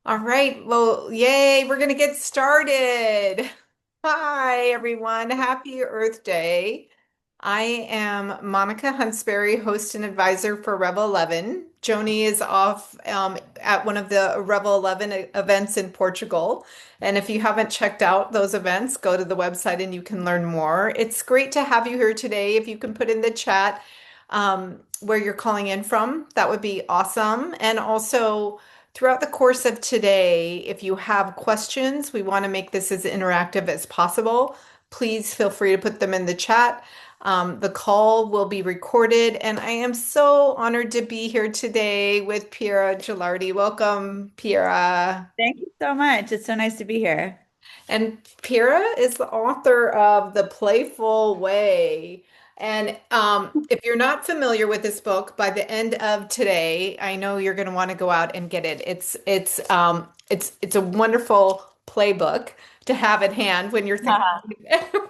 All right. Well, yay, we're going to get started. Hi, everyone. Happy Earth Day. I am Monica Huntsberry, host and advisor for Revel 11. Joni is off at one of the Revel 11 events in Portugal. And if you haven't checked out those events, go to the website and you can learn more. It's great to have you here today. If you can put in the chat where you're calling in from, that would be awesome. And also, throughout the course of today, if you have questions, we want to make this as interactive as possible. Please feel free to put them in the chat. The call will be recorded, and I am so honored to be here today with Piera Gelardi. Welcome, Piera. Thank you so much. It's so nice to be here. And Piera is the author of The Playful Way. And if you're not familiar with this book, by the end of today, I know you're going to want to go out and get it. It's a wonderful playbook to have at hand when you're thinking Uh-huh.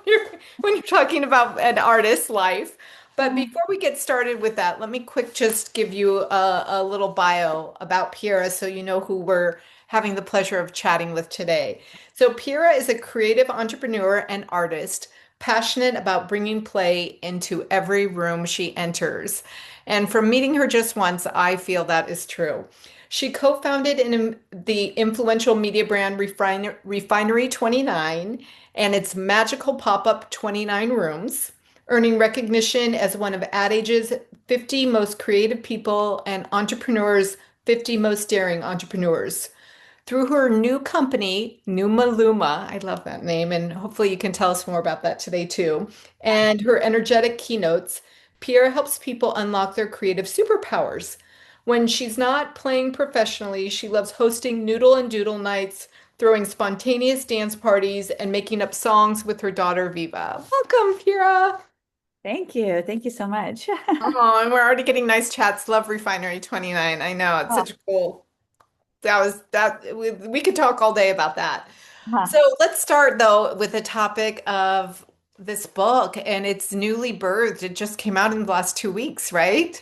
when you're talking about an artist's life. But before we get started with that, let me quick just give you a little bio about Piera so you know who we're having the pleasure of chatting with today. So, Piera is a creative entrepreneur and artist, passionate about bringing play into every room she enters. And from meeting her just once, I feel that is true. She co-founded the influential media brand Refinery 29 and its magical pop-up 29 rooms, earning recognition as one of Ad Age's 50 most creative people and entrepreneurs' 50 most daring entrepreneurs. Through her new company, Numa Luma, I love that name, and hopefully you can tell us more about that today too, and her energetic keynotes, Pierre helps people unlock their creative superpowers. When she's not playing professionally, she loves hosting noodle and doodle nights, throwing spontaneous dance parties, and making up songs with her daughter Viva. Welcome, Pierre. Thank you. Thank you so much. Oh, and we're already getting nice chats. Love Refinery 29. I know it's Oh, such a cool. We could talk all day about that. huh. So let's start though with the topic of this book, and it's newly birthed. It just came out in the last 2 weeks, right?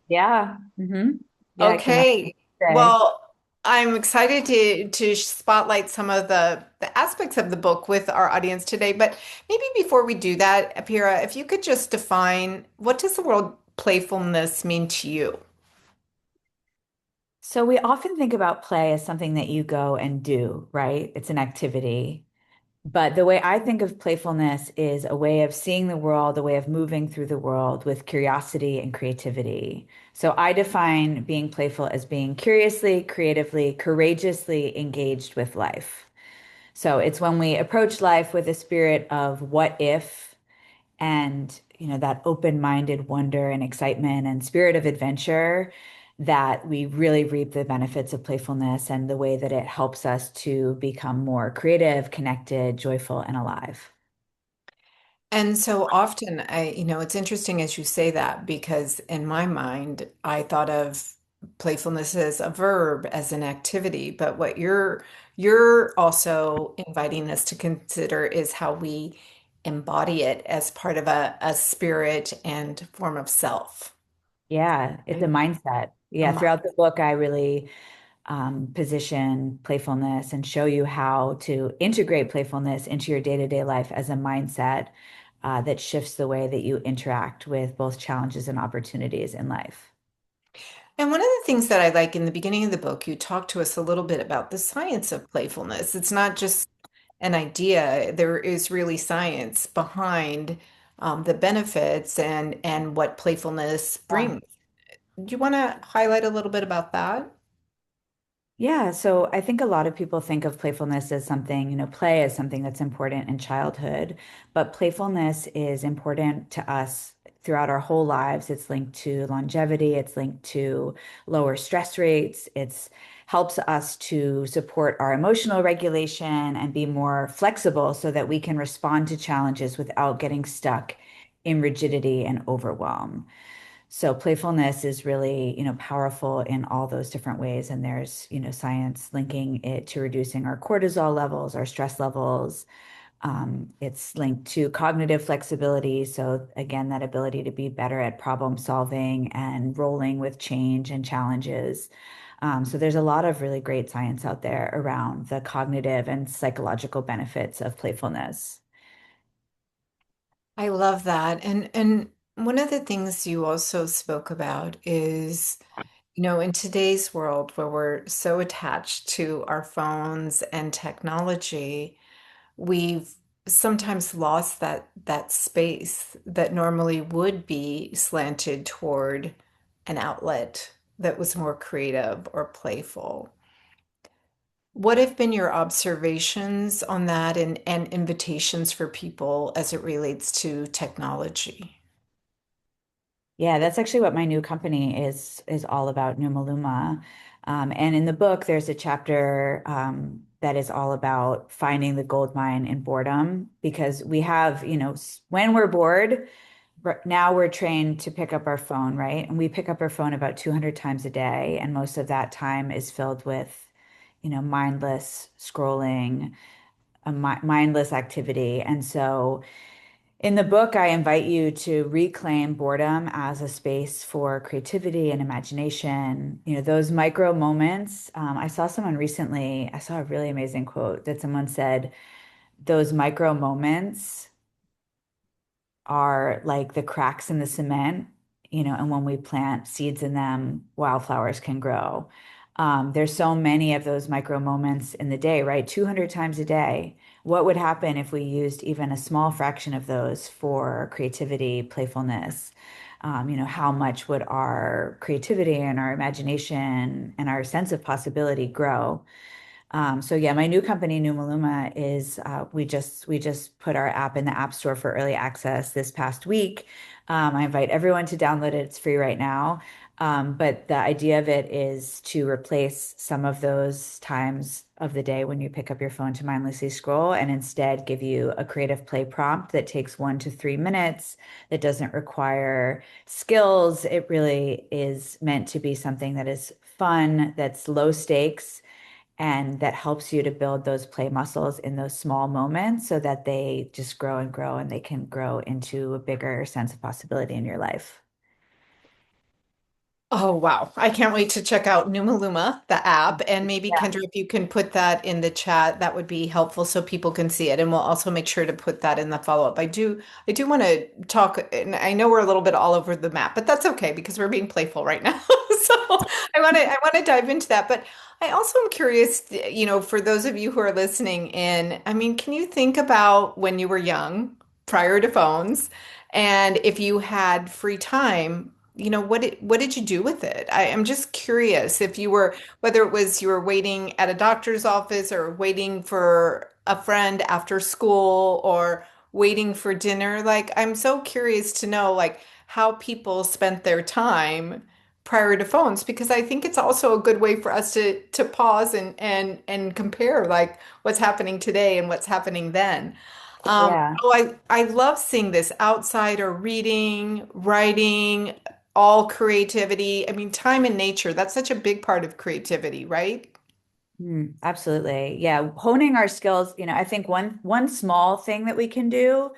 Yeah. Yeah, it came out Okay. today. Well, I'm excited to spotlight some of the aspects of the book with our audience today. But maybe before we do that, Apira, if you could just define what does the word playfulness mean to you? So we often think about play as something that you go and do, right? It's an activity. But the way I think of playfulness is a way of seeing the world, a way of moving through the world with curiosity and creativity. So I define being playful as being curiously, creatively, courageously engaged with life. So it's when we approach life with a spirit of what if and, that open-minded wonder and excitement and spirit of adventure that we really reap the benefits of playfulness and the way that it helps us to become more creative, connected, joyful, and alive. And so often it's interesting as you say that because in my mind, I thought of playfulness as a verb, as an activity, but what you're also inviting us to consider is how we embody it as part of a spirit and form of self. Yeah, it's a Right? mindset. A Yeah, throughout the book, I really position playfulness and show you how to integrate playfulness into your day-to-day life as a mindset that shifts the way that you interact with both challenges and opportunities in life. And one of the things that I like in the beginning of the book, you talk to us a little bit about the science of playfulness. It's not just an idea. There is really science behind the benefits and what playfulness Yeah. brings. Do you want to highlight a little bit about that? Yeah, so I think a lot of people think of playfulness as something, play as something that's important in childhood, but playfulness is important to us throughout our whole lives. It's linked to longevity, it's linked to lower stress rates, it's helps us to support our emotional regulation and be more flexible so that we can respond to challenges without getting stuck in rigidity and overwhelm. So playfulness is really, powerful in all those different ways. And there's, science linking it to reducing our cortisol levels, our stress levels. It's linked to cognitive flexibility. So again, that ability to be better at problem solving and rolling with change and challenges. So there's a lot of really great science out there around the cognitive and psychological benefits of playfulness. I love that. And one of the things you also spoke about is, in today's world where we're so attached to our phones and technology, we've sometimes lost that space that normally would be slanted toward an outlet that was more creative or playful. What have been your observations on that and invitations for people as it relates to technology? Yeah, that's actually what my new company is all about, Numaluma. And in the book, there's a chapter that is all about finding the gold mine in boredom because we have, when we're bored, now we're trained to pick up our phone, right? And we pick up our phone about 200 times a day, and most of that time is filled with, mindless scrolling, a mindless activity. And so in the book, I invite you to reclaim boredom as a space for creativity and imagination. Those micro moments. I saw someone recently, I saw a really amazing quote that someone said, those micro moments are like the cracks in the cement, and when we plant seeds in them, wildflowers can grow. There's so many of those micro moments in the day, right? 200 times a day. What would happen if we used even a small fraction of those for creativity, playfulness? How much would our creativity and our imagination and our sense of possibility grow? So yeah, my new company, Numaluma, is we just put our app in the App Store for early access this past week. I invite everyone to download it. It's free right now. But the idea of it is to replace some of those times of the day when you pick up your phone to mindlessly scroll and instead give you a creative play prompt that takes 1 to 3 minutes, that doesn't require skills. It really is meant to be something that is fun, that's low stakes and that helps you to build those play muscles in those small moments so that they just grow and grow and they can grow into a bigger sense of possibility in your life. Oh, wow. I can't wait to check out Numaluma, the app. And maybe, Yeah. Kendra, if you can put that in the chat, that would be helpful so people can see it. And we'll also make sure to put that in the follow-up. I do want to talk, and I know we're a little bit all over the map, but that's okay because we're being playful right now. So I want to dive into that. But I also am curious, for those of you who are listening in, I mean, can you think about when you were young, prior to phones, and if you had free time? What did you do with it? I am just curious if you were, whether it was you were waiting at a doctor's office or waiting for a friend after school or waiting for dinner. Like, I'm so curious to know, like, how people spent their time prior to phones, because I think it's also a good way for us to pause and compare, like, what's happening today and what's happening then. Yeah. I love seeing this outside or reading, writing, all creativity. I mean, time and nature, that's such a big part of creativity, right? Absolutely. Yeah. Honing our skills, I think one small thing that we can do,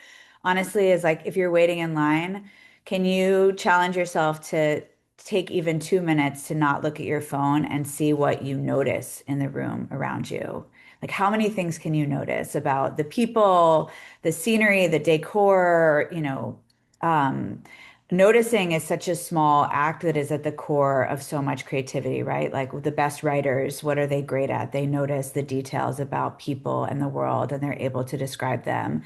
honestly, is like if you're waiting in line, can you challenge yourself to take even 2 minutes to not look at your phone and see what you notice in the room around you? Like how many things can you notice about the people, the scenery, the decor, noticing is such a small act that is at the core of so much creativity, right? Like the best writers, what are they great at? They notice the details about people and the world and they're able to describe them.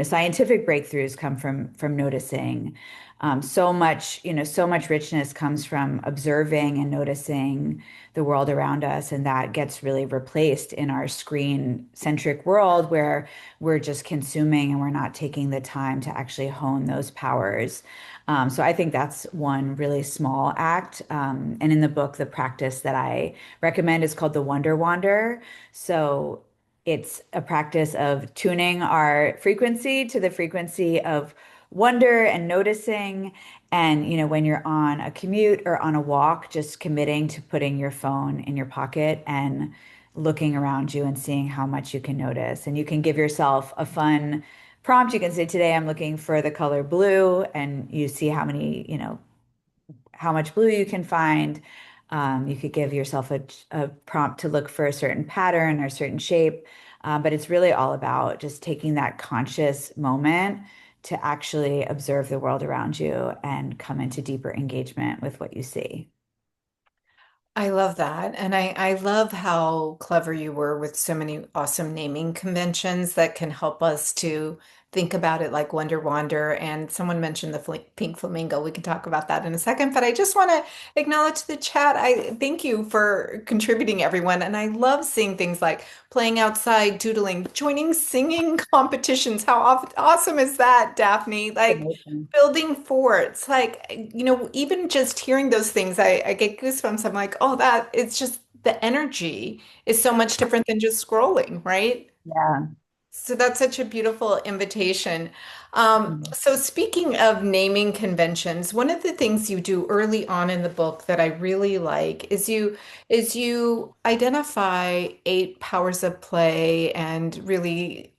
Scientific breakthroughs come from noticing. So much richness comes from observing and noticing the world around us, and that gets really replaced in our screen-centric world where we're just consuming and we're not taking the time to actually hone those powers. So I think that's one really small act. And in the book, the practice that I recommend is called the Wonder Wander. So it's a practice of tuning our frequency to the frequency of wonder and noticing. And, when you're on a commute or on a walk, just committing to putting your phone in your pocket and looking around you and seeing how much you can notice. And you can give yourself a fun prompt. You can say, today I'm looking for the color blue, and you see how much blue you can find. You could give yourself a prompt to look for a certain pattern or certain shape. But it's really all about just taking that conscious moment to actually observe the world around you and come into deeper engagement with what you see. I love that. And I love how clever you were with so many awesome naming conventions that can help us to think about it like Wonder Wander. And someone mentioned the pink flamingo. We can talk about that in a second. But I just want to acknowledge the chat. I thank you for contributing, everyone. And I love seeing things like playing outside, doodling, joining singing competitions. How awesome is that, Daphne? Like, Amazing. building forts, like, even just hearing those things, I get goosebumps. I'm like, oh, that it's just the energy is so much different than just scrolling, right? Yeah. So that's such a beautiful invitation. Mhm. So speaking of naming conventions, one of the things you do early on in the book that I really like is you identify 8 powers of play and really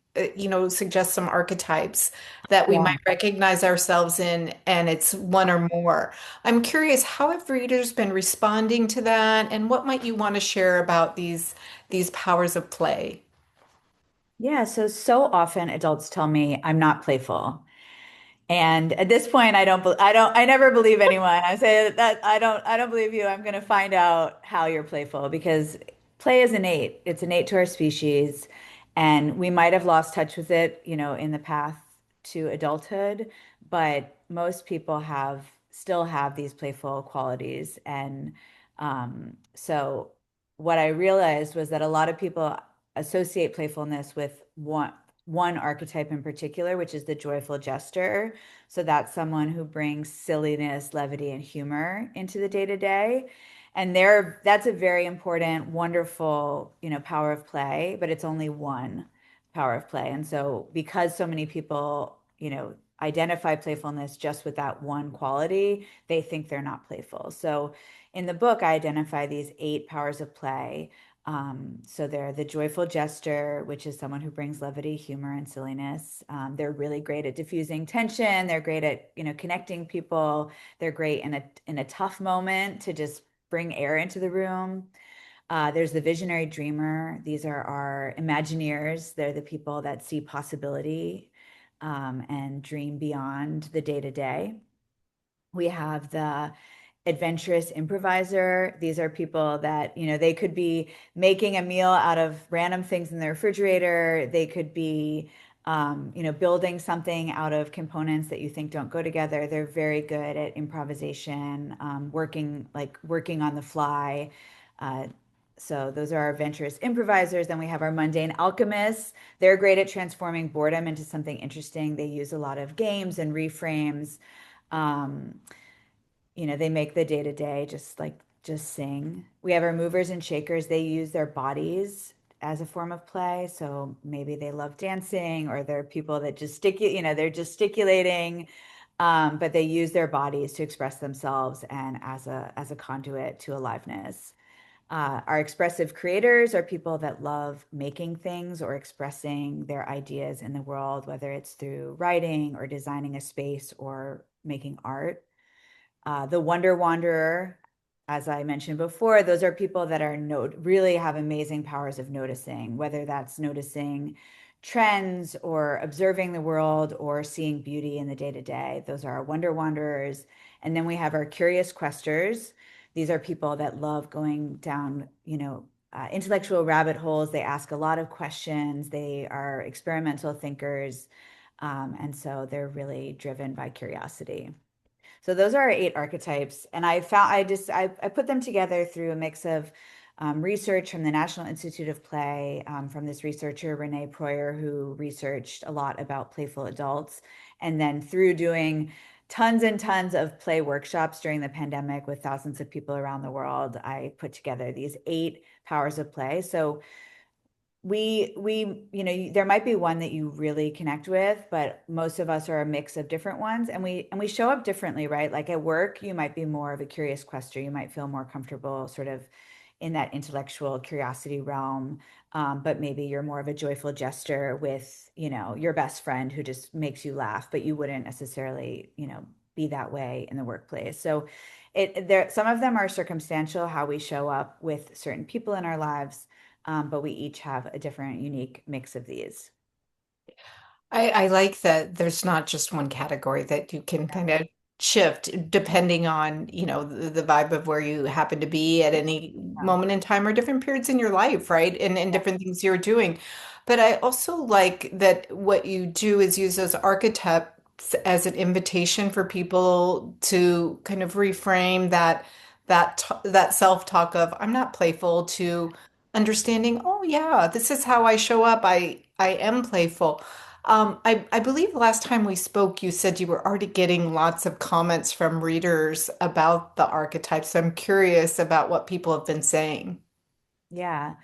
suggest some archetypes that we Yeah. might recognize ourselves in, and it's one or more. I'm curious, how have readers been responding to that, and what might you want to share about these powers of play? Yeah. So often adults tell me I'm not playful. And at this point, I never believe anyone. I say that I don't believe you. I'm going to find out how you're playful because play is innate. It's innate to our species. And we might have lost touch with it, in the path to adulthood, but most people still have these playful qualities. And so what I realized was that a lot of people associate playfulness with one archetype in particular, which is the joyful jester. So that's someone who brings silliness, levity, and humor into the day to day. And that's a very important, wonderful, power of play, but it's only one power of play. And so because so many people, identify playfulness just with that one quality, they think they're not playful. So in the book, I identify these 8 powers of play. So they're the joyful jester, which is someone who brings levity, humor, and silliness. They're really great at diffusing tension. They're great at, connecting people. They're great in a tough moment to just bring air into the room. There's the visionary dreamer. These are our Imagineers. They're the people that see possibility and dream beyond the day to day. We have the adventurous improviser. These are people that, they could be making a meal out of random things in their refrigerator. They could be, building something out of components that you think don't go together. They're very good at improvisation, working on the fly. Uh, so those are our adventurous improvisers. Then we have our mundane alchemists. They're great at transforming boredom into something interesting. They use a lot of games and reframes. Um, they make the day to day just sing. We have our movers and shakers. They use their bodies as a form of play. So maybe they love dancing or they're people that they're gesticulating, but they use their bodies to express themselves and as a conduit to aliveness. Our expressive creators are people that love making things or expressing their ideas in the world, whether it's through writing or designing a space or making art. The Wonder Wanderer, as I mentioned before, those are people that really have amazing powers of noticing, whether that's noticing trends or observing the world or seeing beauty in the day to day. Those are our Wonder Wanderers. And then we have our Curious Questers. These are people that love going down, intellectual rabbit holes. They ask a lot of questions. They are experimental thinkers. And so they're really driven by curiosity. So those are our 8 archetypes, and I put them together through a mix of research from the National Institute of Play, from this researcher Renee Proyer, who researched a lot about playful adults, and then through doing tons and tons of play workshops during the pandemic with thousands of people around the world, I put together these 8 powers of play. So there might be one that you really connect with, but most of us are a mix of different ones, and we show up differently, right? Like at work you might be more of a curious quester. You might feel more comfortable sort of in that intellectual curiosity realm, but maybe you're more of a joyful jester with your best friend who just makes you laugh, but you wouldn't necessarily be that way in the workplace. So it there some of them are circumstantial, how we show up with certain people in our lives, but we each have a different unique mix of these. I like that there's not just one category that you can kind of shift depending on, the vibe of where you happen to be at any Yeah. moment in time or different periods in your life, right? And different things you're doing. But I also like that what you do is use those archetypes as an invitation for people to kind of reframe that self-talk of I'm not playful to understanding, oh yeah, this is how I show up. I am playful. I believe last time we spoke, you said you were already getting lots of comments from readers about the archetypes. So I'm curious about what people have been saying. Yeah.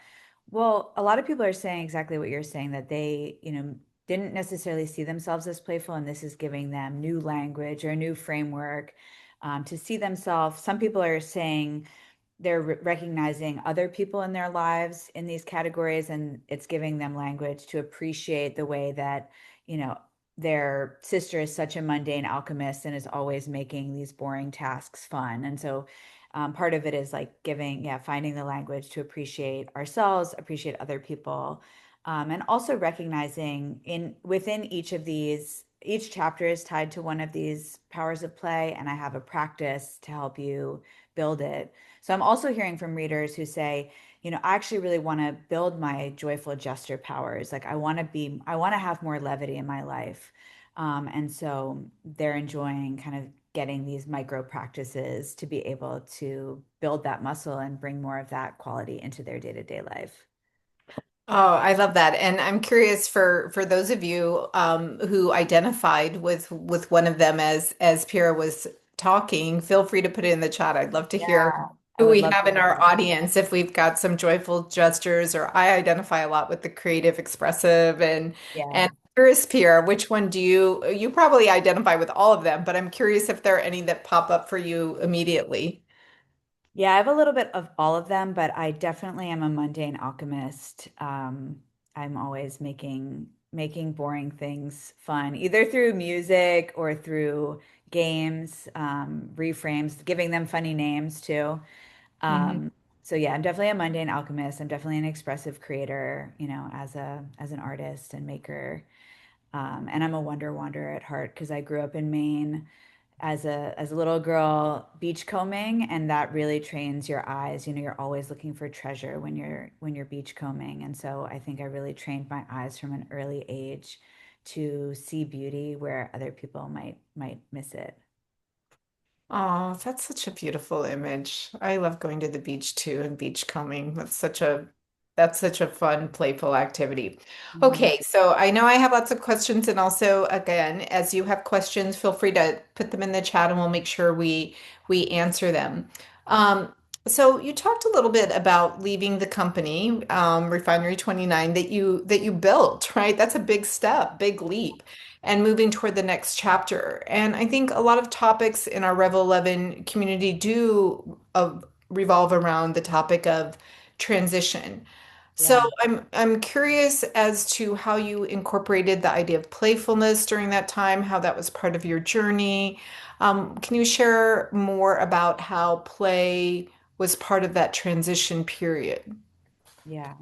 Well, a lot of people are saying exactly what you're saying, that they, didn't necessarily see themselves as playful, and this is giving them new language or a new framework to see themselves. Some people are saying they're recognizing other people in their lives in these categories, and it's giving them language to appreciate the way that, you know, their sister is such a mundane alchemist and is always making these boring tasks fun. And so part of it is like finding the language to appreciate ourselves, appreciate other people, and also recognizing in within each of these, each chapter is tied to one of these powers of play, and I have a practice to help you build it. So I'm also hearing from readers who say, I actually really want to build my joyful gesture powers. Like I want to have more levity in my life. And so they're enjoying kind of getting these micro practices to be able to build that muscle and bring more of that quality into their day-to-day life. Oh, I love that. And I'm curious for those of you who identified with one of them as Piera was talking, feel free to put it in the chat. I'd love to hear Yeah, I who would we love have to in hear our that. audience, if we've got some joyful gestures, or I identify a lot with the creative, expressive, and Yeah. curious, Piera, which one do you probably identify with all of them, but I'm curious if there are any that pop up for you immediately. Yeah, I have a little bit of all of them, but I definitely am a mundane alchemist. I'm always making boring things fun, either through music or through games, reframes, giving them funny names too. Mhm. Um, so yeah, I'm definitely a mundane alchemist. I'm definitely an expressive creator, as an artist and maker. And I'm a wonder wanderer at heart because I grew up in Maine as a little girl beach combing, and that really trains your eyes. You're always looking for treasure when you're beach combing. And so I think I really trained my eyes from an early age to see beauty where other people might miss it. Oh, that's such a beautiful image. I love going to the beach too and beach combing. That's such a fun, playful activity. Mhm. Okay, so I know I have lots of questions, and also again, as you have questions, feel free to put them in the chat and we'll make sure we answer them. Um, so you talked a little bit about leaving the company, Refinery 29, that you built, right? That's a big step, big leap, and moving toward the next chapter. And I think a lot of topics in our Revel 11 community do revolve around the topic of transition. So Yeah. I'm curious as to how you incorporated the idea of playfulness during that time, how that was part of your journey. Can you share more about how play was part of that transition period? Yeah.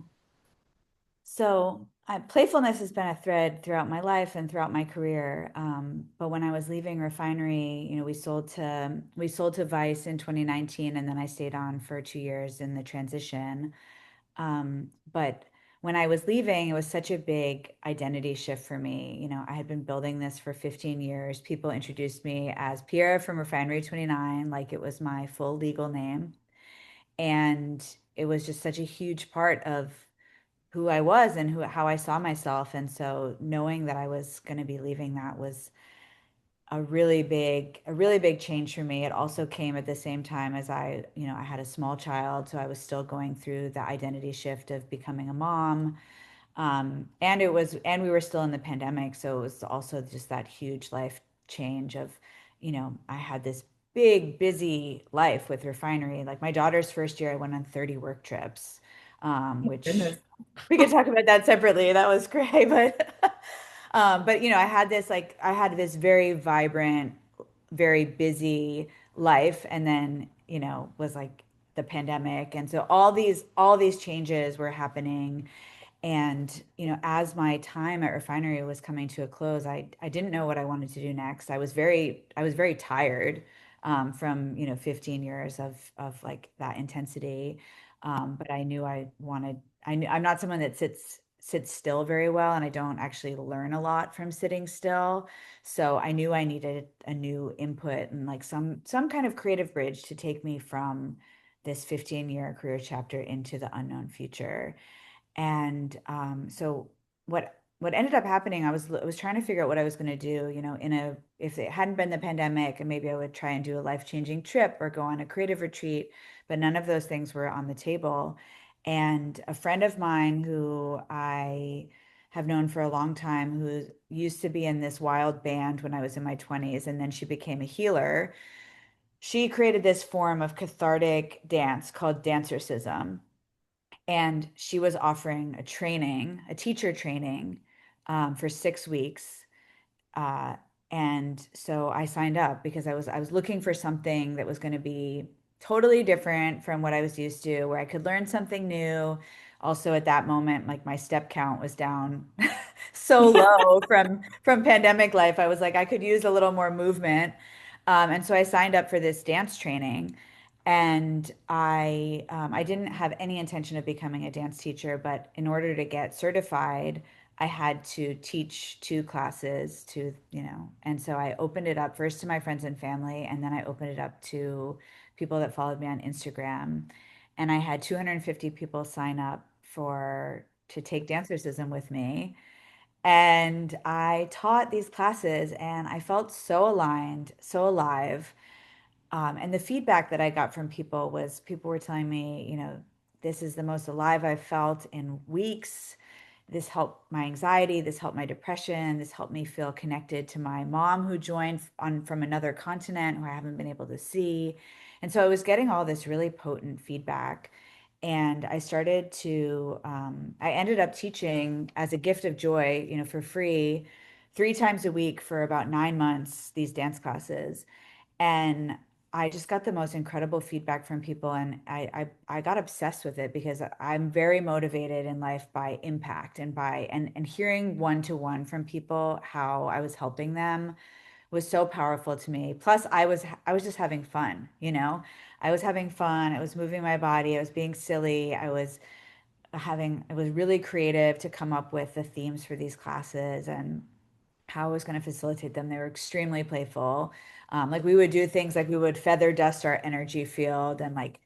So, playfulness has been a thread throughout my life and throughout my career. But when I was leaving Refinery, we sold to Vice in 2019, and then I stayed on for 2 years in the transition. But when I was leaving, it was such a big identity shift for me. I had been building this for 15 years. People introduced me as Piera from Refinery 29, like it was my full legal name. And it was just such a huge part of who I was and how I saw myself. And so knowing that I was going to be leaving that was a really big change for me. It also came at the same time as I had a small child, so I was still going through the identity shift of becoming a mom. And we were still in the pandemic, so it was also just that huge life change of, I had this big, busy life with Refinery. Like my daughter's first year, I went on 30 work trips, which Goodness. we could talk about that separately. That was great, but I had this very vibrant very busy life, and then, was like the pandemic. And so all these changes were happening. And, as my time at Refinery was coming to a close, I didn't know what I wanted to do next. I was very tired, from, 15 years of like that intensity. But I knew I'm not someone that sits still very well, and I don't actually learn a lot from sitting still. So I knew I needed a new input and like some kind of creative bridge to take me from this 15-year career chapter into the unknown future. And so what ended up happening, I was trying to figure out what I was going to do, if it hadn't been the pandemic, and maybe I would try and do a life-changing trip or go on a creative retreat, but none of those things were on the table. And a friend of mine who I have known for a long time, who used to be in this wild band when I was in my 20s, and then she became a healer. She created this form of cathartic dance called dancercism, and she was offering a teacher training, for 6 weeks. Uh, and so I signed up because I was looking for something that was going to be totally different from what I was used to, where I could learn something new. Also, at that moment, like my step count was down so low from pandemic life. I was like, I could use a little more movement. And so I signed up for this dance training. And I didn't have any intention of becoming a dance teacher, but in order to get certified, I had to teach two classes and so I opened it up first to my friends and family, and then I opened it up to people that followed me on Instagram. And I had 250 people sign up to take dancerism with me. And I taught these classes, and I felt so aligned, so alive. And the feedback that I got from people were telling me, this is the most alive I've felt in weeks. This helped my anxiety, this helped my depression, this helped me feel connected to my mom who joined on from another continent who I haven't been able to see. And so I was getting all this really potent feedback. And I ended up teaching as a gift of joy, for free, 3 times a week for about 9 months, these dance classes. And I just got the most incredible feedback from people, and I got obsessed with it because I'm very motivated in life by impact, and hearing one to one from people how I was helping them was so powerful to me. Plus, I was just having fun, I was having fun. I was moving my body. I was being silly. I was really creative to come up with the themes for these classes and how I was going to facilitate them. They were extremely playful. Like we would do things like we would feather dust our energy field, and like,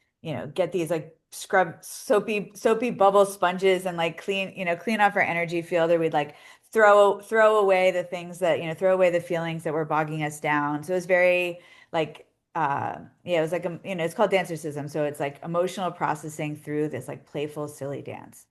get these like scrub soapy bubble sponges and like clean off our energy field. Or we'd like throw away the things that, throw away the feelings that were bogging us down. So it was very like, yeah, it was like, it's called dancercism. So it's like emotional processing through this like playful, silly dance.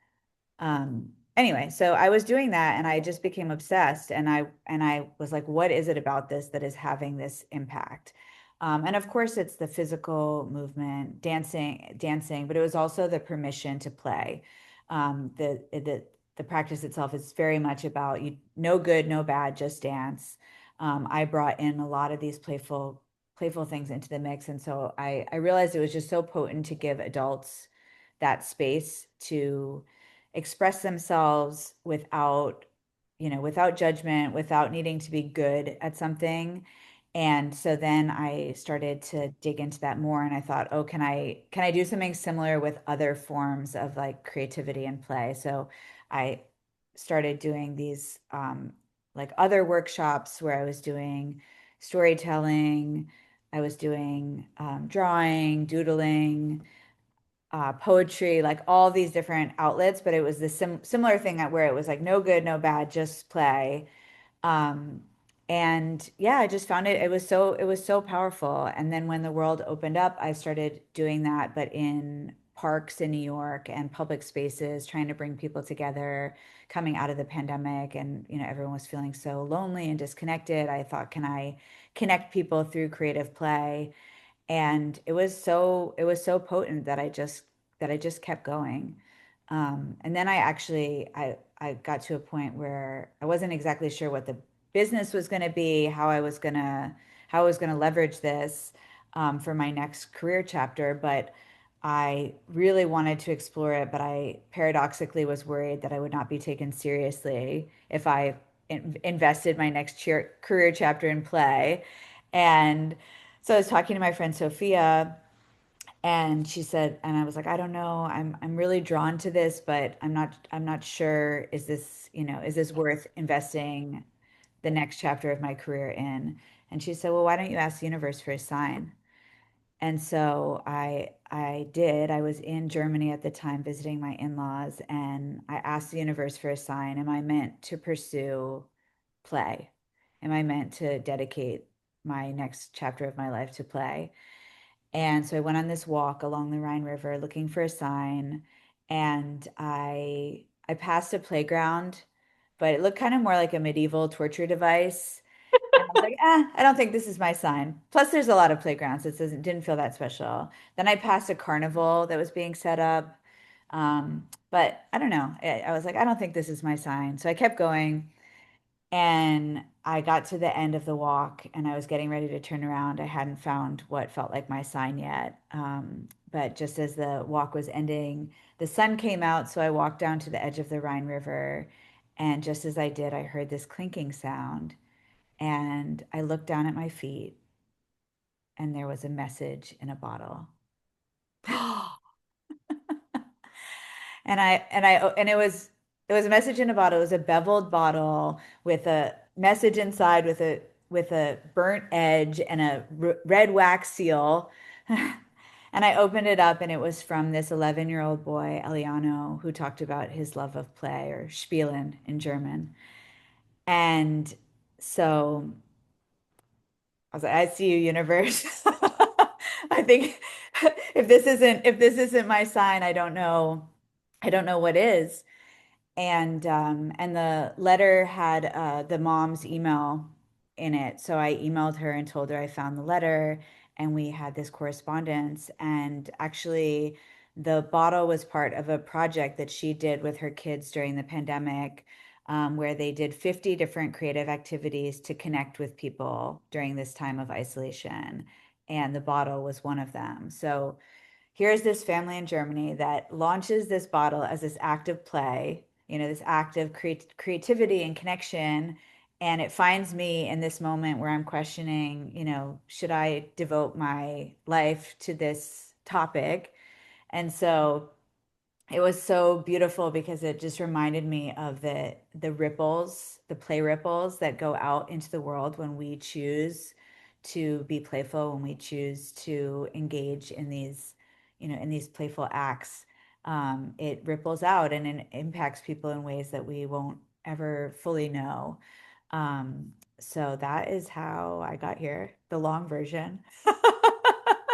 Anyway, so I was doing that, and I just became obsessed, and I was like, what is it about this that is having this impact? And of course it's the physical movement, dancing, but it was also the permission to play. The practice itself is very much about you, no good, no bad, just dance. I brought in a lot of these playful things into the mix, and so I realized it was just so potent to give adults that space to express themselves without judgment, without needing to be good at something. And so then I started to dig into that more, and I thought, oh, can I do something similar with other forms of like creativity and play? So I started doing these like other workshops where I was doing storytelling, I was doing drawing, doodling, poetry, like all these different outlets, but it was the similar thing where it was like no good, no bad, just play. Um, and yeah, I just found it was so powerful. And then when the world opened up, I started doing that, but in parks in New York and public spaces, trying to bring people together, coming out of the pandemic, and everyone was feeling so lonely and disconnected. I thought, can I connect people through creative play? And it was so potent that I just kept going. And then I got to a point where I wasn't exactly sure what the business was going to be, how I was going to leverage this for my next career chapter. But I really wanted to explore it, but I paradoxically was worried that I would not be taken seriously if I invested my next career chapter in play. And so I was talking to my friend Sophia, and she said, and I was like, I don't know, I'm really drawn to this, but I'm not sure, is this, is this worth investing the next chapter of my career in? And she said, well, why don't you ask the universe for a sign? And so I did. I was in Germany at the time visiting my in-laws, and I asked the universe for a sign. Am I meant to pursue play? Am I meant to dedicate my next chapter of my life to play? And so I went on this walk along the Rhine River looking for a sign, and I passed a playground, but it looked kind of more like a medieval torture device. And I was like, I don't think this is my sign. Plus, there's a lot of playgrounds. It didn't feel that special. Then I passed a carnival that was being set up. But I don't know. I was like, I don't think this is my sign. So I kept going. And I got to the end of the walk and I was getting ready to turn around. I hadn't found what felt like my sign yet. But just as the walk was ending, the sun came out. So I walked down to the edge of the Rhine River. And just as I did, I heard this clinking sound. And I looked down at my feet and there was a message in a bottle. And it was a message in a bottle. It was a beveled bottle with a message inside with a burnt edge and a red wax seal. And I opened it up and it was from this 11-year-old boy, Eliano, who talked about his love of play, or Spielen in German. And so I was like, I see you, universe. I think if this isn't my sign, I don't know what is. And the letter had the mom's email in it. So I emailed her and told her I found the letter, and we had this correspondence. And actually, the bottle was part of a project that she did with her kids during the pandemic, where they did 50 different creative activities to connect with people during this time of isolation. And the bottle was one of them. So here's this family in Germany that launches this bottle as this act of play, this act of creativity and connection. And it finds me in this moment where I'm questioning, should I devote my life to this topic? And so it was so beautiful because it just reminded me of the ripples, the play ripples that go out into the world when we choose to be playful, when we choose to engage in these playful acts. It ripples out and it impacts people in ways that we won't ever fully know. So that is how I got here, the long version.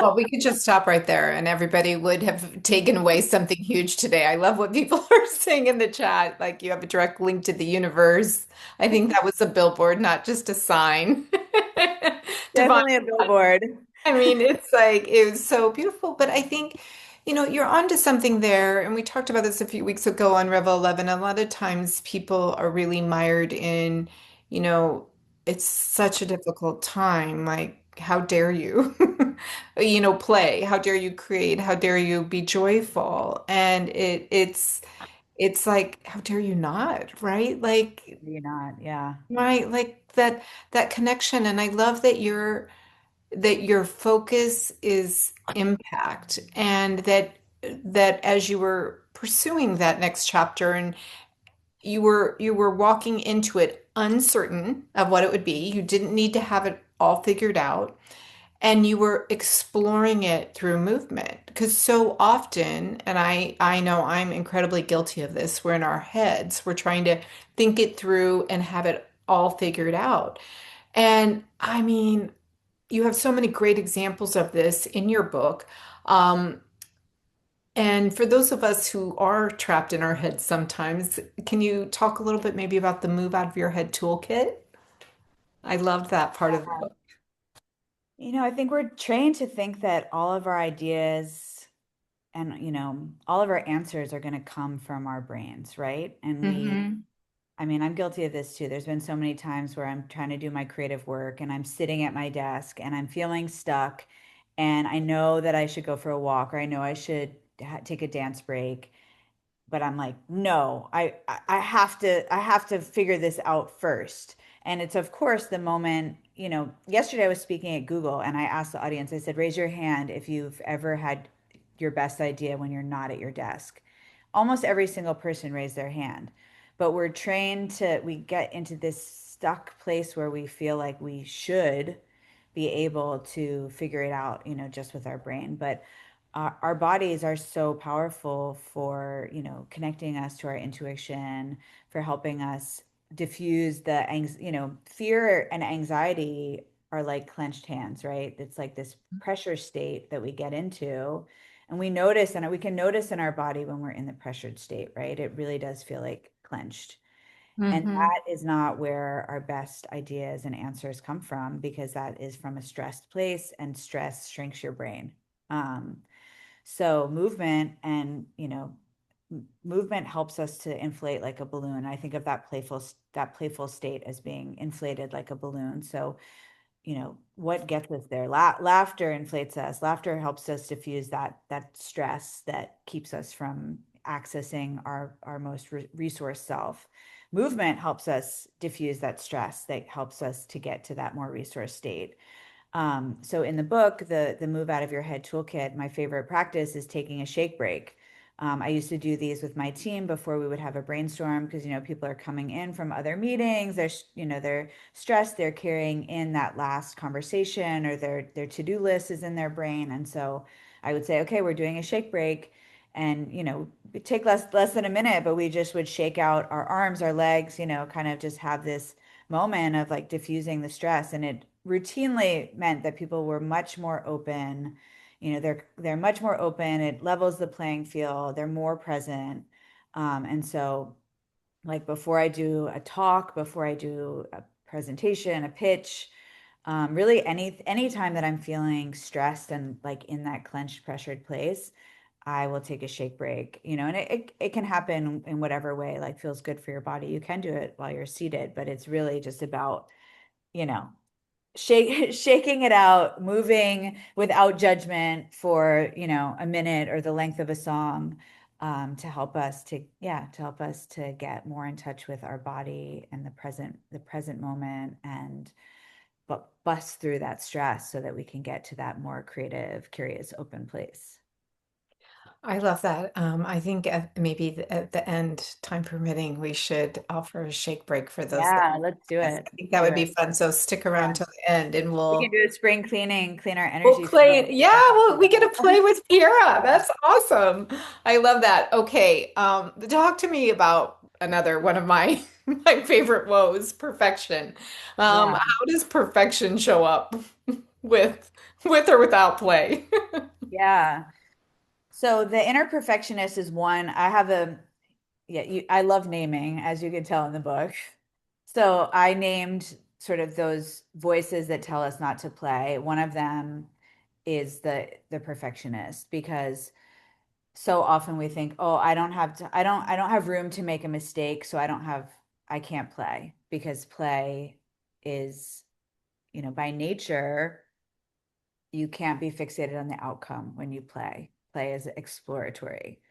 Well, we could just stop right there and everybody would have taken away something huge today. I love what people are saying in the chat. Like you have a direct link to the universe. I think that was a billboard, not just a sign. Divine. Definitely a billboard. I mean, it's like it was so beautiful, but I think, you're onto something there. And we talked about this a few weeks ago on Revel 11. A lot of times people are really mired in, you know, it's such a difficult time. Like, how dare you, play? How dare you create? How dare you be joyful? And it's like, how dare you not, right? Like, You're not, yeah. right, like that connection. And I love that your focus is impact and that as you were pursuing that next chapter and you were walking into it uncertain of what it would be. You didn't need to have it all figured out and you were exploring it through movement because so often, and I know I'm incredibly guilty of this, we're in our heads, we're trying to think it through and have it all figured out. And I mean, you have so many great examples of this in your book. Um, and for those of us who are trapped in our heads sometimes, can you talk a little bit maybe about the Move Out of Your Head toolkit? I loved that part of the book. I think we're trained to think that all of our ideas and, all of our answers are going to come from our brains, right? And we Hmm. I mean, I'm guilty of this too. There's been so many times where I'm trying to do my creative work and I'm sitting at my desk and I'm feeling stuck and I know that I should go for a walk or I know I should take a dance break, but I'm like, no, I have to figure this out first. And it's of course the moment, yesterday I was speaking at Google and I asked the audience, I said, raise your hand if you've ever had your best idea when you're not at your desk. Almost every single person raised their hand. But we're trained to, we get into this stuck place where we feel like we should be able to figure it out, just with our brain. But our bodies are so powerful for, connecting us to our intuition, for helping us diffuse fear and anxiety are like clenched hands, right? It's like this pressure state that we get into. And we can notice in our body when we're in the pressured state, right? It really does feel like clenched. And Hmm. that is not where our best ideas and answers come from because that is from a stressed place and stress shrinks your brain. Um, so movement helps us to inflate like a balloon. I think of that playful state as being inflated like a balloon. So what gets us there? Laughter inflates us. Laughter helps us diffuse that stress that keeps us from accessing our most resource self. Movement helps us diffuse that stress that helps us to get to that more resource state. So in the book, the Move Out of Your Head toolkit, my favorite practice is taking a shake break. I used to do these with my team before we would have a brainstorm because people are coming in from other meetings. They're stressed. They're carrying in that last conversation or their to-do list is in their brain. And so I would say, okay, we're doing a shake break, and it take less than a minute, but we just would shake out our arms, our legs, kind of just have this moment of like diffusing the stress, and it routinely meant that people were much more open. They're much more open. It levels the playing field. They're more present. And so like before I do a talk, before I do a presentation, a pitch, really any time that I'm feeling stressed and like in that clenched pressured place, I will take a shake break, and it can happen in whatever way like feels good for your body. You can do it while you're seated, but it's really just about, you know, shaking it out, moving without judgment for, a minute or the length of a song, to help us to get more in touch with our body and the present moment, and but bust through that stress so that we can get to that more creative, curious, open place. I love that. I think maybe at the end, time permitting, we should offer a shake break for those that Yeah, let's do yes, it. I think Let's that do would be it. fun. So stick Yeah. around till the end and We can we'll do a spring cleaning, clean our we'll energy play. field. Yeah, well, we get to play with Piera. That's awesome. I love that. Okay, talk to me about another one of my my favorite woes, perfection. Yeah. How does perfection show up with with or without play? Yeah. So the inner perfectionist is one. I love naming, as you can tell in the book. So I named sort of those voices that tell us not to play. One of them is the perfectionist, because so often we think, oh, I don't have room to make a mistake, so I can't play, because play is, by nature, you can't be fixated on the outcome when you play. Play is exploratory.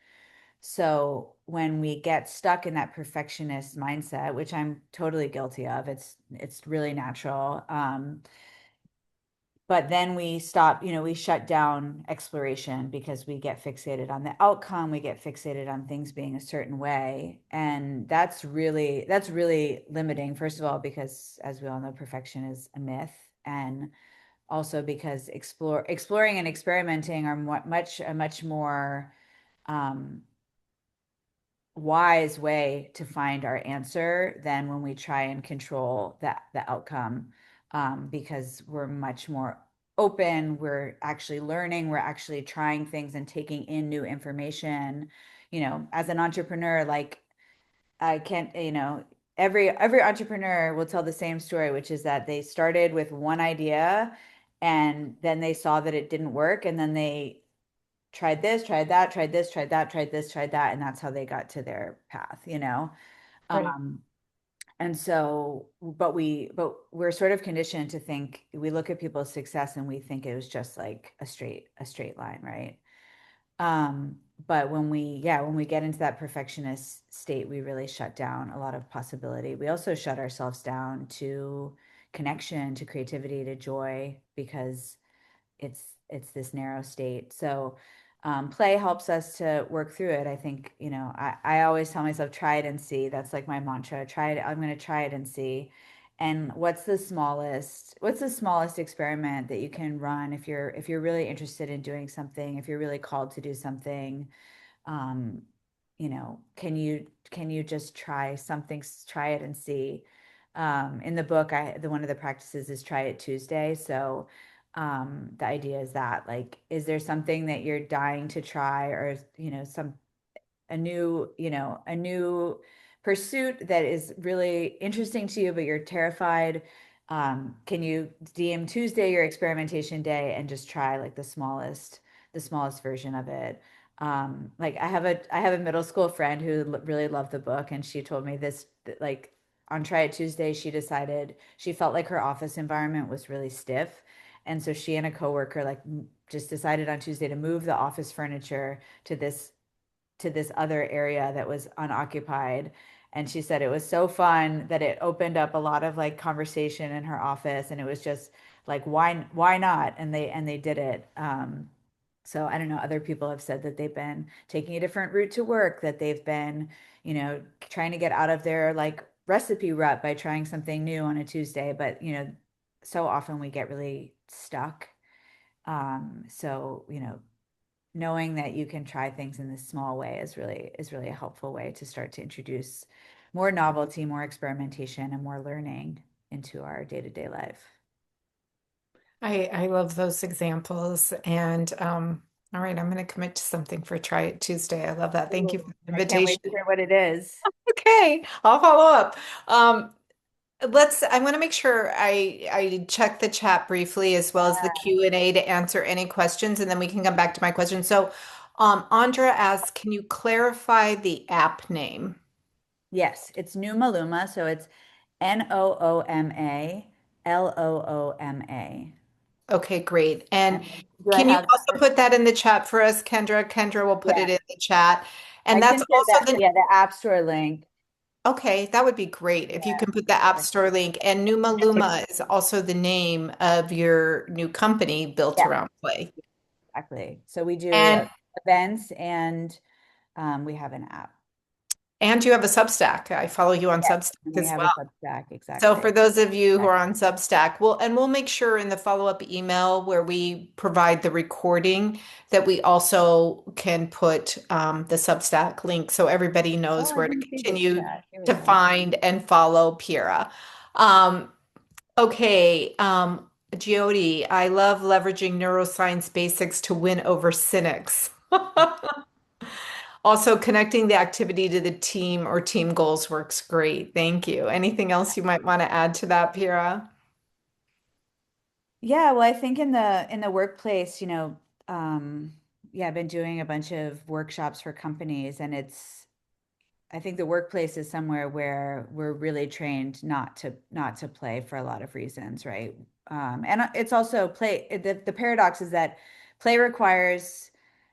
So when we get stuck in that perfectionist mindset, which I'm totally guilty of, it's really natural. But then we stop, we shut down exploration because we get fixated on the outcome, we get fixated on things being a certain way. And that's really limiting, first of all, because as we all know, perfection is a myth. And also because exploring and experimenting are a much more um, wise way to find our answer than when we try and control the outcome, because we're much more open, we're actually learning, we're actually trying things and taking in new information. As an entrepreneur, like, I can't, every entrepreneur will tell the same story, which is that they started with one idea and then they saw that it didn't work, and then they tried this, tried that, tried this, tried that, tried this, tried that, and that's how they got to their path. Right. Um, And so, but we're sort of conditioned to think we look at people's success and we think it was just like a straight line, right? Um, but when we get into that perfectionist state, we really shut down a lot of possibility. We also shut ourselves down to connection, to creativity, to joy, because it's this narrow state. So play helps us to work through it. I think, I always tell myself, try it and see. That's like my mantra. Try it. I'm going to try it and see. And what's the smallest experiment that you can run if you're really interested in doing something, if you're really called to do something, um, can you just try something, try it and see. In the book, the one of the practices is try it Tuesday. So the idea is that, like, is there something that you're dying to try, or a new pursuit that is really interesting to you, but you're terrified. Can you DM Tuesday your experimentation day and just try like the smallest version of it? Like I have a middle school friend who really loved the book, and she told me this, that, like, on Try It Tuesday, she decided she felt like her office environment was really stiff. And so she and a coworker just decided on Tuesday to move the office furniture to this other area that was unoccupied. And she said it was so fun that it opened up a lot of like conversation in her office. And it was just like, why not? And they did it. So I don't know, other people have said that they've been taking a different route to work, that they've been, trying to get out of their like recipe rut by trying something new on a Tuesday. But, so often we get really stuck. So, knowing that you can try things in this small way is really a helpful way to start to introduce more novelty, more experimentation, and more learning into our day-to-day life. I love those examples. And all right, I'm going to commit to something for Try It Tuesday. I love that. Thank you for Ooh, the I can't wait invitation. to hear what it is. Okay, I'll follow up. Um, I want to make sure I check the chat briefly as well as the Q&A to answer any questions, and then we can come back to my question. So, Andra asks, can you clarify the app name? Yes, it's Numa Luma, so it's Nooma Looma. Okay, great. And And do I can you have, also put that in the chat for us, Kendra? Kendra will put it yeah, in the chat. I And can that's share also that, yeah, the App Store link. okay, that would be great if you Yeah, can put the App Store link. And Numa Luma is also the name of your new company built yeah, around play. exactly. So we do And events, and we have an app. and you have a Substack. I follow you on Yes, Substack and we as have a well. Substack, So for exactly. those of you who are Exactly. on Substack, we'll make sure in the follow-up email where we provide the recording that we also can put the Substack link so everybody knows Oh, I where to didn't see this continue chat. Here we to go. find and follow Piera. Um, okay, Jyoti, I love leveraging neuroscience basics to win over cynics. Also, connecting the activity to the team or team goals works great. Thank you. Anything else you might want to add to that, Piera? Yeah, well, I think in the workplace, yeah, I've been doing a bunch of workshops for companies, and I think the workplace is somewhere where we're really trained not to play for a lot of reasons, right? And it's also the paradox is that play requires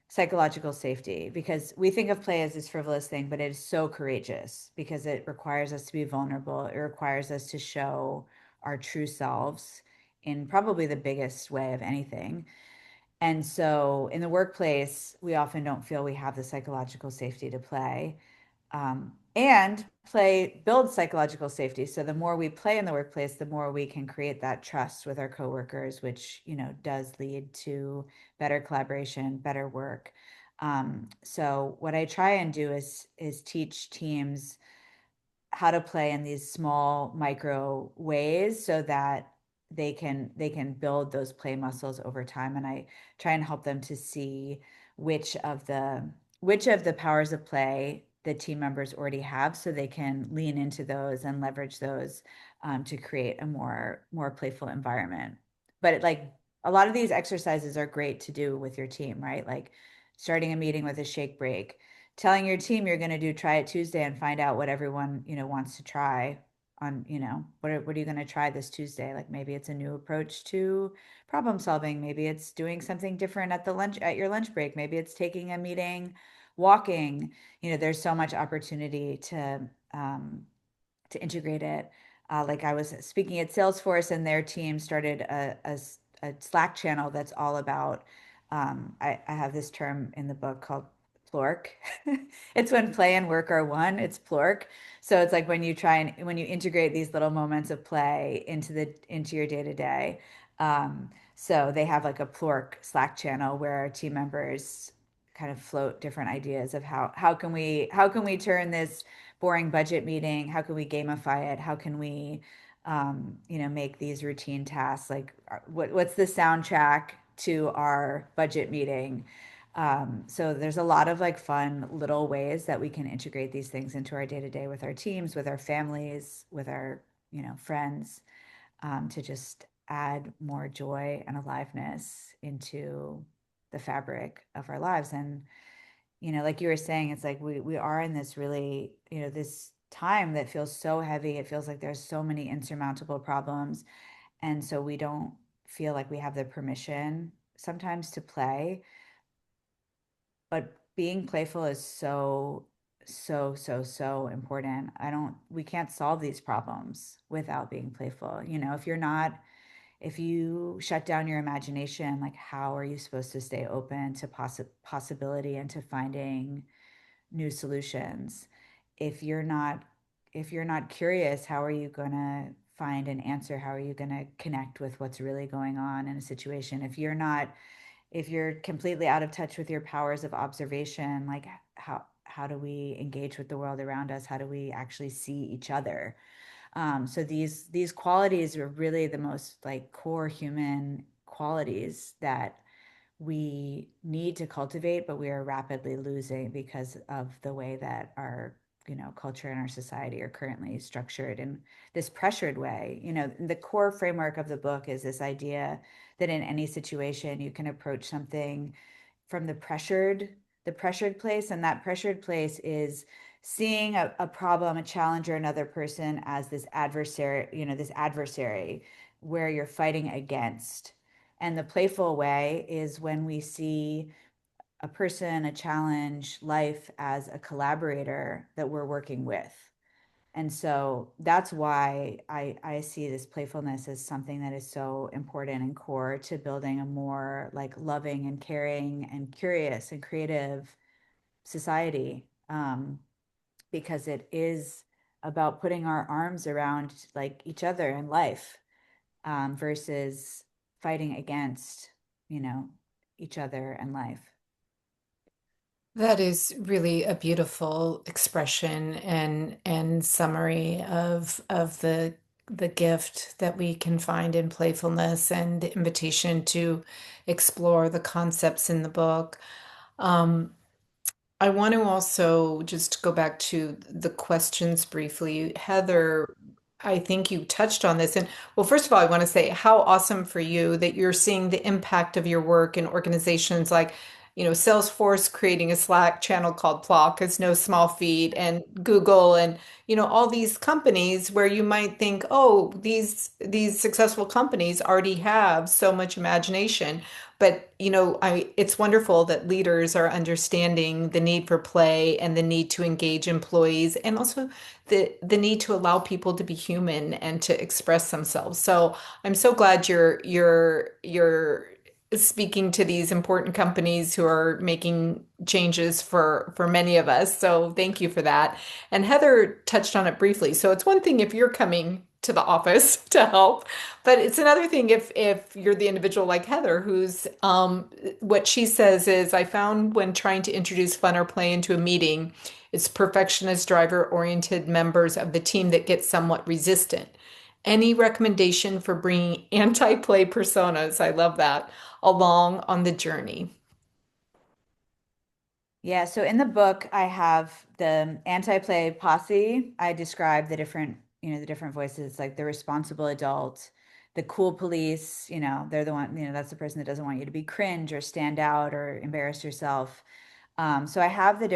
psychological safety, because we think of play as this frivolous thing, but it is so courageous because it requires us to be vulnerable. It requires us to show our true selves in probably the biggest way of anything. And so in the workplace, we often don't feel we have the psychological safety to play. And play builds psychological safety. So the more we play in the workplace, the more we can create that trust with our coworkers, which, does lead to better collaboration, better work. So what I try and do is teach teams how to play in these small micro ways so that they can build those play muscles over time. And I try and help them to see which of the powers of play the team members already have, so they can lean into those and leverage those, to create a more playful environment. But like, a lot of these exercises are great to do with your team, right? Like starting a meeting with a shake break, telling your team you're going to do Try It Tuesday, and find out what everyone, wants to try. on, what are you going to try this Tuesday? Like maybe it's a new approach to problem solving. Maybe it's doing something different at your lunch break. Maybe it's taking a meeting, walking. There's so much opportunity to integrate it. Like I was speaking at Salesforce, and their team started a Slack channel that's all about. I have this term in the book called plork. It's when play and work are one. It's plork. So it's like when you integrate these little moments of play into your day to day. So they have like a plork Slack channel where team members kind of float different ideas of how can we turn this boring budget meeting, how can we gamify it? How can we, make these routine tasks like what's the soundtrack to our budget meeting? So there's a lot of like fun little ways that we can integrate these things into our day to day with our teams, with our families, with our, friends, to just add more joy and aliveness into the fabric of our lives. And like you were saying, it's like we are in this really, this time that feels so heavy. It feels like there's so many insurmountable problems. And so we don't feel like we have the permission sometimes to play. But being playful is so, so, so, so important. We can't solve these problems without being playful. If you shut down your imagination, like how are you supposed to stay open to possibility and to finding new solutions? If you're not if you're not curious, how are you going to find an answer? How are you going to connect with what's really going on in a situation? If you're completely out of touch with your powers of observation, like how do we engage with the world around us? How do we actually see each other? So these qualities are really the most like core human qualities that we need to cultivate, but we are rapidly losing because of the way that our culture and our society are currently structured in this pressured way. The core framework of the book is this idea that in any situation you can approach something from the pressured place, and that pressured place is seeing a problem, a challenge, or another person as this adversary where you're fighting against. And the playful way is when we see a person, a challenge, life as a collaborator that we're working with. And so that's why I see this playfulness as something that is so important and core to building a more like loving and caring and curious and creative society. Because it is about putting our arms around like each other in life, versus fighting against, you know, each other and life. That is really a beautiful expression and summary of the gift that we can find in playfulness and the invitation to explore the concepts in the book. Um, I want to also just go back to the questions briefly. Heather, I think you touched on this. And well, first of all, I want to say how awesome for you that you're seeing the impact of your work in organizations like, Salesforce creating a Slack channel called Plock is no small feat, and Google and, all these companies where you might think, oh, these successful companies already have so much imagination. But, it's wonderful that leaders are understanding the need for play and the need to engage employees and also the need to allow people to be human and to express themselves. So I'm so glad you're speaking to these important companies who are making changes for many of us. So thank you for that. And Heather touched on it briefly. So it's one thing if you're coming to the office to help, but it's another thing if you're the individual like Heather, who's what she says is, I found when trying to introduce fun or play into a meeting, it's perfectionist, driver-oriented members of the team that get somewhat resistant. Any recommendation for bringing anti-play personas, I love that, along on the journey? Yeah, so in the book, I have the anti-play posse. I describe the different voices, like the responsible adult, the cool police, they're the one, that's the person that doesn't want you to be cringe or stand out or embarrass yourself. So I have these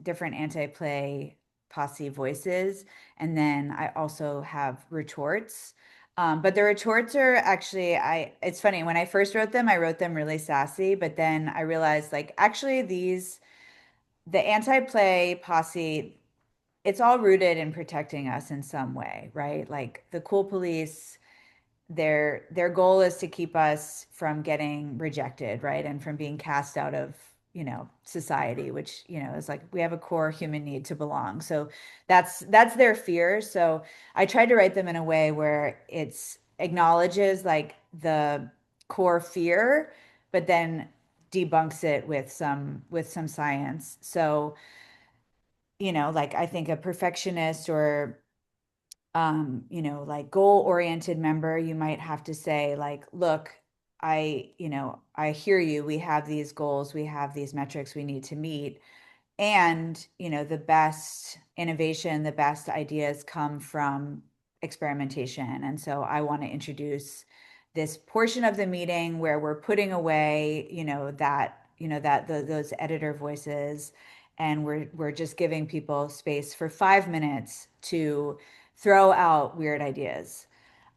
different anti-play posse voices. And then I also have retorts. But the retorts are actually, it's funny, when I first wrote them really sassy, but then I realized like actually the anti-play posse, it's all rooted in protecting us in some way, right? Like the cool police, their goal is to keep us from getting rejected, right? And from being cast out of, society, which, is like we have a core human need to belong. So that's their fear. So I tried to write them in a way where it's acknowledges like the core fear, but then debunks it with some science. So, like I think a perfectionist or like goal-oriented member, you might have to say like, look, I hear you. We have these goals, we have these metrics we need to meet. And, the best innovation, the best ideas come from experimentation. And so I want to introduce this portion of the meeting where we're putting away, those editor voices, and we're just giving people space for 5 minutes to throw out weird ideas.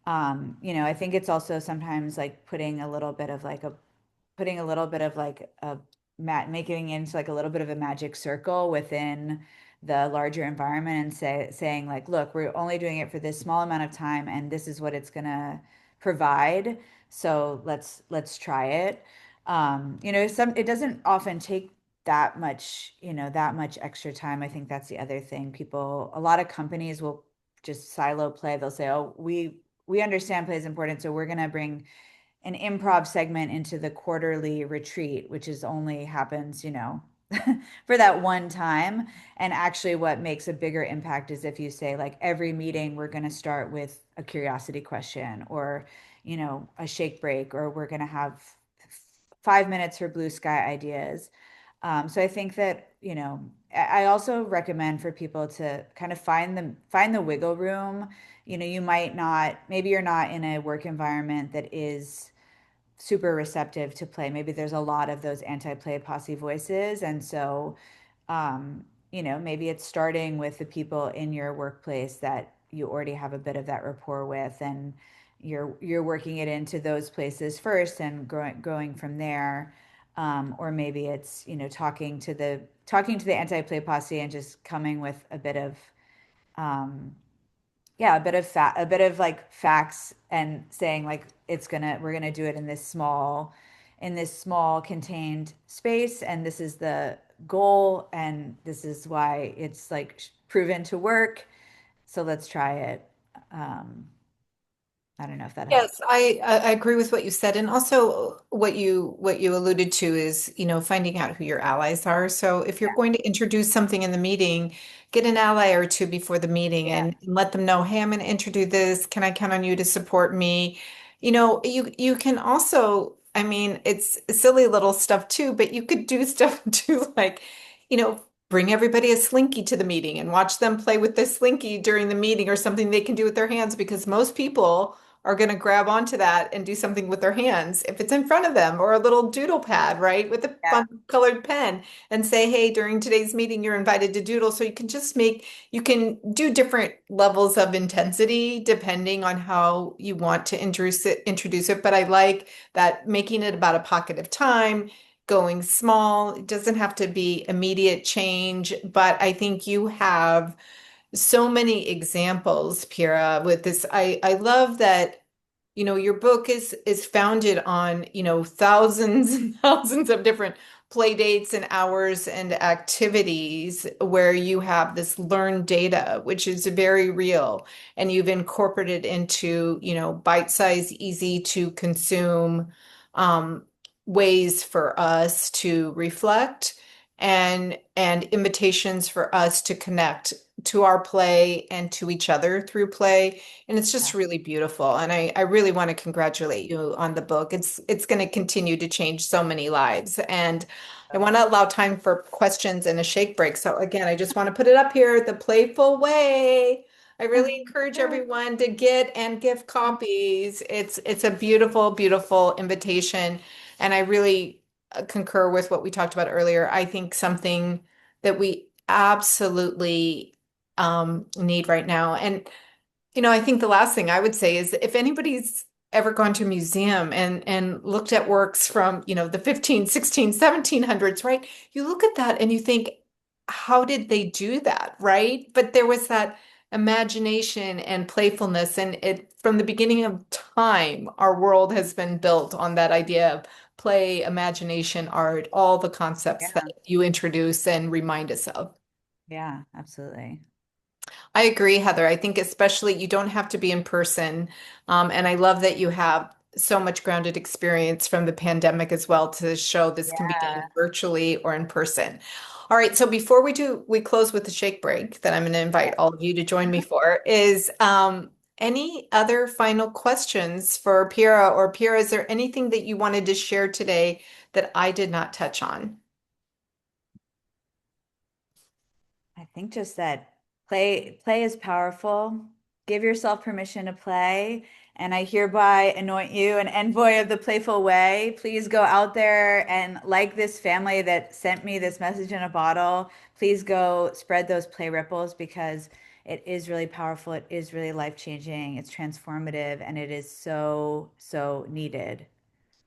I think it's also sometimes like putting a little bit of like a making into like a little bit of a magic circle within the larger environment, and saying like, look, we're only doing it for this small amount of time and this is what it's going to provide. So let's try it. It doesn't often take that much extra time. I think that's the other thing. A lot of companies will just silo play. They'll say, oh, we understand play is important, so we're going to bring an improv segment into the quarterly retreat, which is only happens, for that one time. And actually, what makes a bigger impact is if you say, like, every meeting, we're going to start with a curiosity question or, a shake break, or we're going to have 5 minutes for blue sky ideas. So I think that, I also recommend for people to kind of find the wiggle room. You might not, maybe you're not in a work environment that is super receptive to play. Maybe there's a lot of those anti-play posse voices. And so, maybe it's starting with the people in your workplace that you already have a bit of that rapport with, and you're working it into those places first and growing from there. Or maybe it's, talking to the anti-play posse and just coming with a bit of um, yeah, a bit of like facts, and saying like we're gonna do it in this small contained space, and this is the goal, and this is why it's like proven to work. So let's try it. Um, I don't know if that helps. Yes, I agree with what you said, and also what you alluded to is, finding out who your allies are. So if you're going to introduce something in the meeting, get an ally or two before the meeting Yeah. and let them know, hey, I'm going to introduce this. Can I count on you to support me? You can also, I mean, it's silly little stuff too, but you could do stuff too, like, bring everybody a slinky to the meeting and watch them play with the slinky during the meeting, or something they can do with their hands, because most people are going to grab onto that and do something with their hands if it's in front of them, or a little doodle pad, right, with a Yeah. fun colored pen, and say, hey, during today's meeting, you're invited to doodle. So you can do different levels of intensity depending on how you want to introduce it. But I like that, making it about a pocket of time, going small. It doesn't have to be immediate change, but I think you have so many examples, Piera, with this. I love that, your book is founded on, thousands and thousands of different play dates and hours and activities, where you have this learned data, which is very real, and you've incorporated into, bite-sized, easy to consume um, ways for us to reflect, and invitations for us to connect to our play and to each other through play. And it's just really beautiful. And I really want to congratulate you on the book. It's going to continue to change so many lives. And I want to allow time for questions and a shake break. So again, I just want to put it up here, The Playful Way. I really encourage everyone to get and give copies. It's a beautiful, beautiful invitation. And I really concur with what we talked about earlier. I think something that we absolutely need right now. And I think the last thing I would say is if anybody's ever gone to a museum and looked at works from, the 15, 16, 1700s, right? You look at that and you think, how did they do that, right? But there was that imagination and playfulness, and it from the beginning of time, our world has been built on that idea of play, imagination, art, all the concepts that Yeah. you introduce and remind us of. Yeah, absolutely. I agree, Heather. I think especially you don't have to be in person. And I love that you have so much grounded experience from the pandemic as well to show this can be done Yeah. virtually or in person. All right, so before we close with the shake break that I'm going to invite all of you to join me for, is any other final questions for Piera or Piera, is there anything that you wanted to share today that I did not touch on? I think just that play is powerful. Give yourself permission to play. And I hereby anoint you an envoy of the playful way. Please go out there and like this family that sent me this message in a bottle. Please go spread those play ripples because it is really powerful. It is really life-changing. It's transformative and it is so, so needed.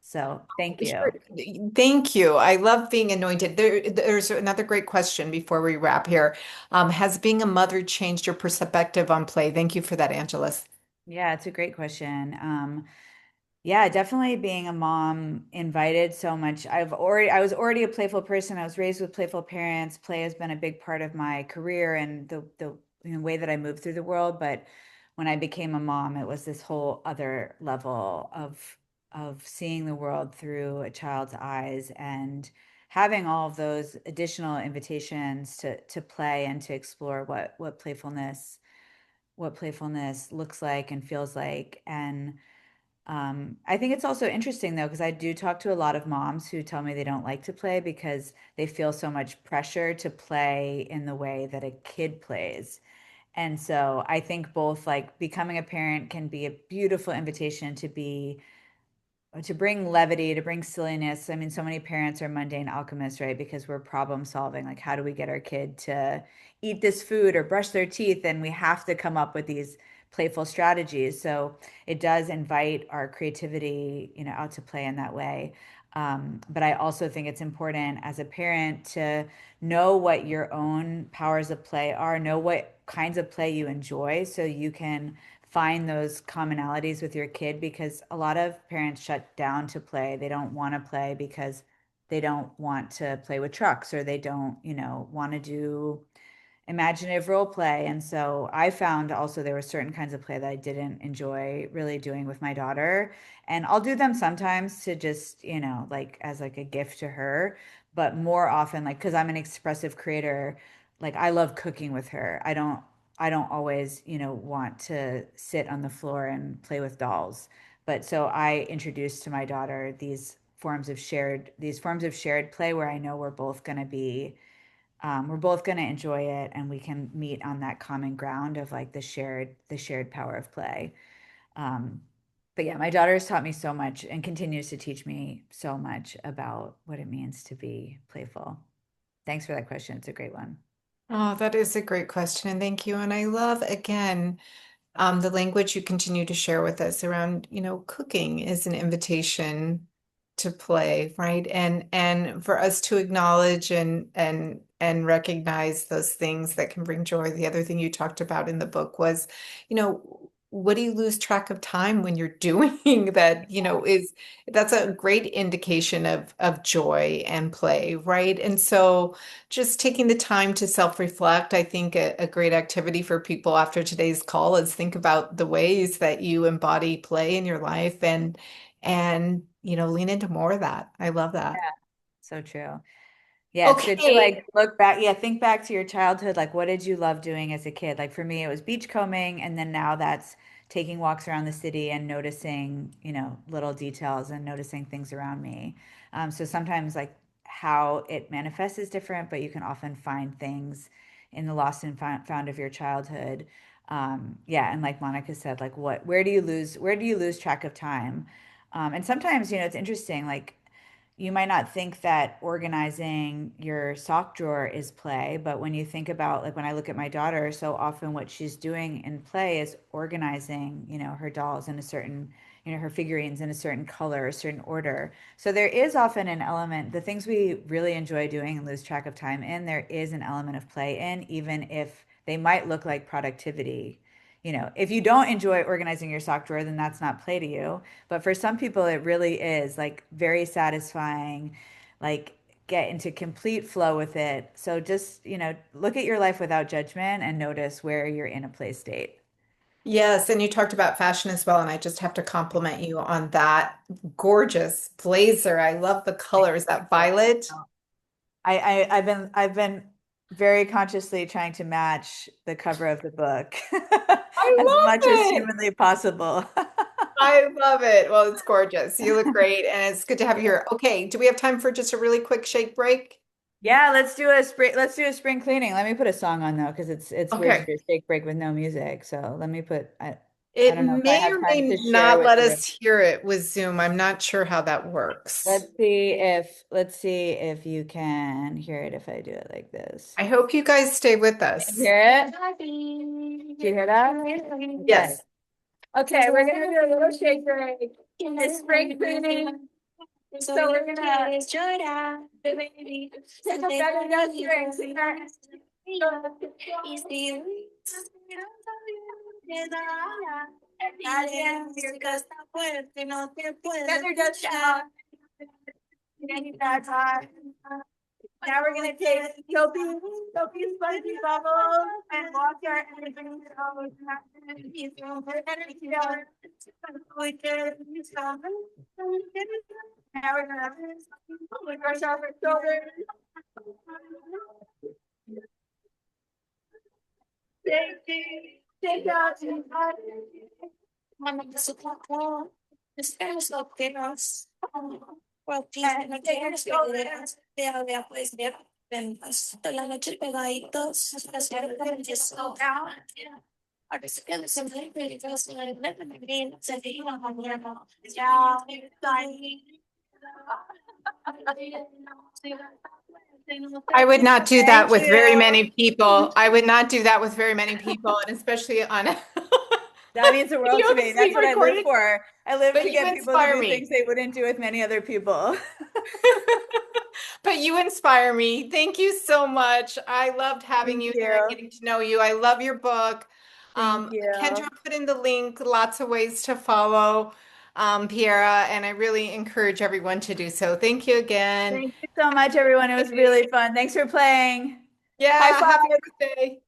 So thank Sure. you. Thank you. I love being anointed. There's another great question before we wrap here. Has being a mother changed your perspective on play? Thank you for that, Angeles. Yeah, it's a great question. Yeah, definitely being a mom invited so much. I was already a playful person. I was raised with playful parents. Play has been a big part of my career and the way that I move through the world. But when I became a mom, it was this whole other level of seeing the world through a child's eyes and having all of those additional invitations to play and to explore what playfulness looks like and feels like. And I think it's also interesting though, because I do talk to a lot of moms who tell me they don't like to play because they feel so much pressure to play in the way that a kid plays. And so I think both like becoming a parent can be a beautiful invitation to bring levity, to bring silliness. I mean, so many parents are mundane alchemists, right? Because we're problem solving. Like, how do we get our kid to eat this food or brush their teeth? And we have to come up with these playful strategies. So it does invite our creativity, out to play in that way. But I also think it's important as a parent to know what your own powers of play are, know what kinds of play you enjoy so you can find those commonalities with your kid because a lot of parents shut down to play. They don't want to play because they don't want to play with trucks or they don't, want to do imaginative role play. And so I found also there were certain kinds of play that I didn't enjoy really doing with my daughter. And I'll do them sometimes to just, like as like a gift to her, but more often like because I'm an expressive creator, like I love cooking with her. I don't always, want to sit on the floor and play with dolls. But so I introduced to my daughter these forms of shared play where I know we're both going to enjoy it and we can meet on that common ground of like the shared power of play. um, but yeah, my daughter has taught me so much and continues to teach me so much about what it means to be playful. Thanks for that question. It's a great one. Oh, that is a great question, and thank you. And I love again the language you continue to share with us around, cooking is an invitation to play, right? And for us to acknowledge and recognize those things that can bring joy. The other thing you talked about in the book was, what do you lose track of time when you're doing that, is that's a great indication of joy and play, right? And so just taking the time to self-reflect, I think a great activity for people after today's call is think about the ways that you embody play in your life and lean into more of that. I love that. Yeah, so true. Yeah, it's good to Okay. like look back. Yeah, think back to your childhood. Like, what did you love doing as a kid? Like for me, it was beach combing, and then now that's taking walks around the city and noticing, little details and noticing things around me. So sometimes like how it manifests is different, but you can often find things in the lost and found of your childhood. Yeah, and like Monica said, like where do you lose track of time? And sometimes, it's interesting, like you might not think that organizing your sock drawer is play, but when you think about, like when I look at my daughter, so often what she's doing in play is organizing, her dolls in a certain, her figurines in a certain color, a certain order. So there is often an element, the things we really enjoy doing and lose track of time in, there is an element of play in, even if they might look like productivity. If you don't enjoy organizing your sock drawer, then that's not play to you. But for some people, it really is like very satisfying, like get into complete flow with it. So just, look at your life without judgment and notice where you're in a play state. Yes, and you talked about fashion as well, and I just have to compliment you on that gorgeous blazer. I love the Thank colors, you. that violet. I've been very consciously trying to match the cover of the book I as love much as it. humanly possible. I love it. Well, it's gorgeous. You look great, and it's good to have you Yeah. here. Okay, do we have time for just a really quick shake break? Yeah, let's do a spring cleaning. Let me put a song on though, because it's weird to Okay. do a shake break with no music. So let me put I It don't know if I may have or time may to share not with let you. us hear it with Zoom. I'm not sure how that works. Let's see if you can hear it if I do it like this. I hope you guys stay with Can us. you hear it? Do you hear that? Okay. Yes. Okay, we're gonna do a little shake break. It's spring cleaning. So we're gonna take a better dose Now we're gonna take Sophie's spongy bubbles and wash our energy out. Now we're gonna brush off our shoulders. Take out your and take your shoulders. I would not do that Thank with very you. many people. I would not do that with very many people, and especially on a That means the world video to me. that's being That's what I live recorded. for. I live But to you get people to inspire do things me. they wouldn't do with many other people. But you inspire me. Thank you so much. I loved having Thank you here and you. getting to know you. I love your book. Thank Kendra you. put in the link, lots of ways to follow Piera, and I really encourage everyone to do so. Thank you again. Thank you so much, everyone. It was really fun. Thanks for playing. High Yeah, happy five. birthday.